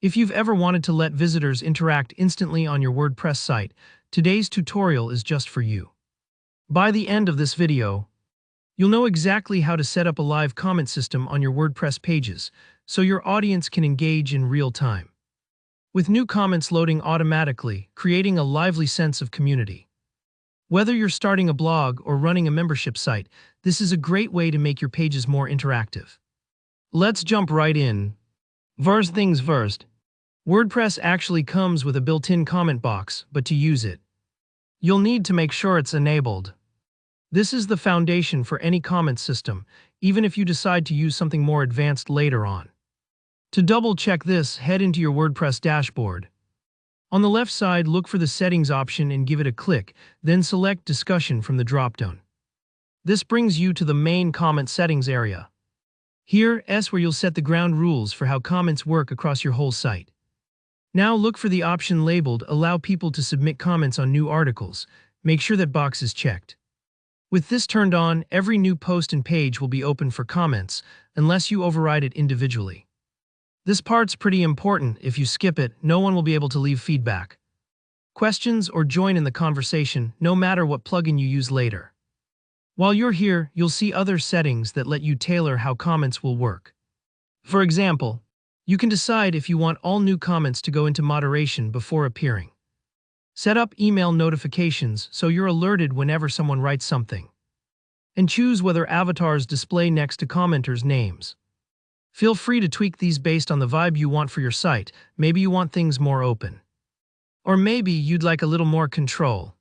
If you've ever wanted to let visitors interact instantly on your WordPress site, today's tutorial is just for you. By the end of this video, you'll know exactly how to set up a live comment system on your WordPress pages so your audience can engage in real time. With new comments loading automatically, creating a lively sense of community. Whether you're starting a blog or running a membership site, this is a great way to make your pages more interactive. Let's jump right in. First things first, WordPress actually comes with a built-in comment box, but to use it, you'll need to make sure it's enabled. This is the foundation for any comment system, even if you decide to use something more advanced later on. To double-check this, head into your WordPress dashboard. On the left side, look for the Settings option and give it a click, then select Discussion from the dropdown. This brings you to the main comment settings area. Here's where you'll set the ground rules for how comments work across your whole site. Now look for the option labeled Allow people to submit comments on new articles. Make sure that box is checked. With this turned on, every new post and page will be open for comments, unless you override it individually. This part's pretty important. If you skip it, no one will be able to leave feedback, questions, or join in the conversation, no matter what plugin you use later. While you're here, you'll see other settings that let you tailor how comments will work. For example, you can decide if you want all new comments to go into moderation before appearing. Set up email notifications so you're alerted whenever someone writes something. And choose whether avatars display next to commenters' names. Feel free to tweak these based on the vibe you want for your site. Maybe you want things more open. Or maybe you'd like a little more control.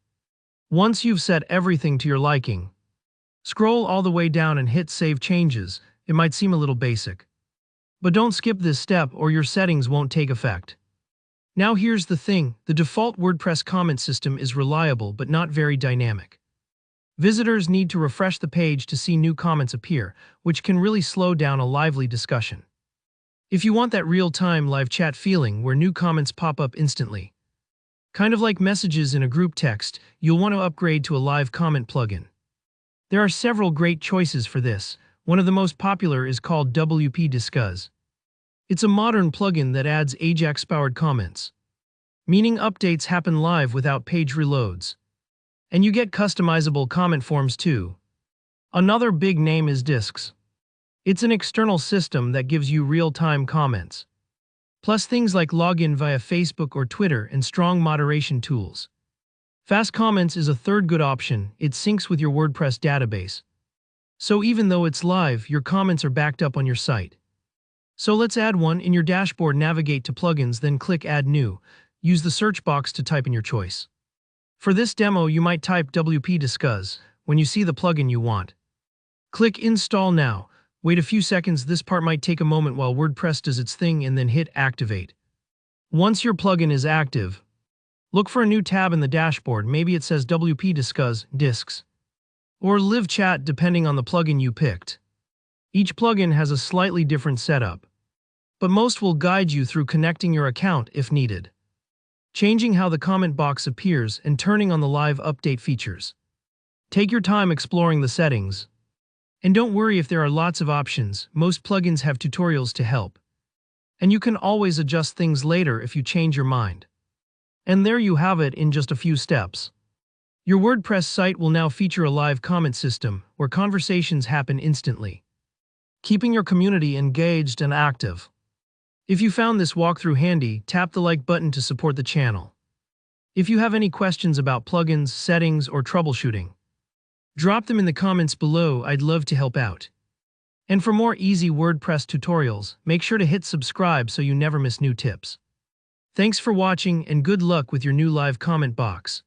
Once you've set everything to your liking, scroll all the way down and hit Save Changes. It might seem a little basic, but don't skip this step or your settings won't take effect. Now here's the thing, the default WordPress comment system is reliable but not very dynamic. Visitors need to refresh the page to see new comments appear, which can really slow down a lively discussion. If you want that real-time live chat feeling where new comments pop up instantly, kind of like messages in a group text, you'll want to upgrade to a live comment plugin. There are several great choices for this. One of the most popular is called WPDiscuz. It's a modern plugin that adds Ajax-powered comments, meaning updates happen live without page reloads. And you get customizable comment forms too. Another big name is Discuz. It's an external system that gives you real-time comments, plus things like login via Facebook or Twitter and strong moderation tools. Fast Comments is a third good option. It syncs with your WordPress database. So even though it's live, your comments are backed up on your site. So let's add one. In your dashboard, navigate to Plugins, then click Add New. Use the search box to type in your choice. For this demo, you might type WPDiscuz when you see the plugin you want. Click Install Now. Wait a few seconds. This part might take a moment while WordPress does its thing, and then hit Activate. Once your plugin is active, look for a new tab in the dashboard. Maybe it says WPDiscuz, Discuz, or Live Chat depending on the plugin you picked. Each plugin has a slightly different setup, but most will guide you through connecting your account if needed, changing how the comment box appears, and turning on the live update features. Take your time exploring the settings. And don't worry if there are lots of options. Most plugins have tutorials to help. And you can always adjust things later if you change your mind. And there you have it in just a few steps. Your WordPress site will now feature a live comment system where conversations happen instantly, keeping your community engaged and active. If you found this walkthrough handy, tap the like button to support the channel. If you have any questions about plugins, settings, or troubleshooting, drop them in the comments below. I'd love to help out. And for more easy WordPress tutorials, make sure to hit subscribe so you never miss new tips. Thanks for watching and good luck with your new live comment box.